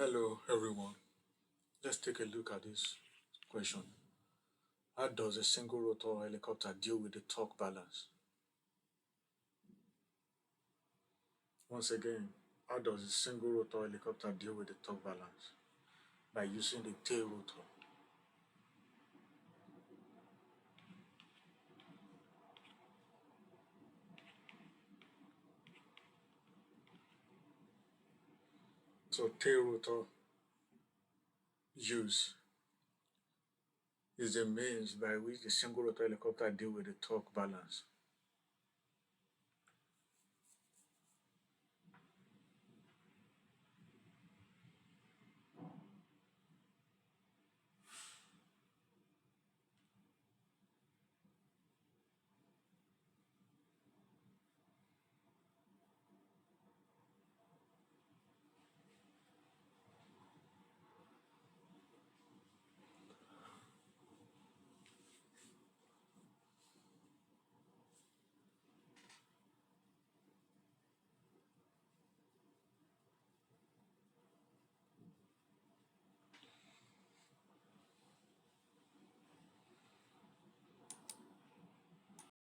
Hello, everyone. Let's take a look at this question. How does a single rotor helicopter deal with the torque balance? Once again, how does a single rotor helicopter deal with the torque balance? By using the tail rotor. So, tail rotor use is the means by which the single rotor helicopter deal with the torque balance.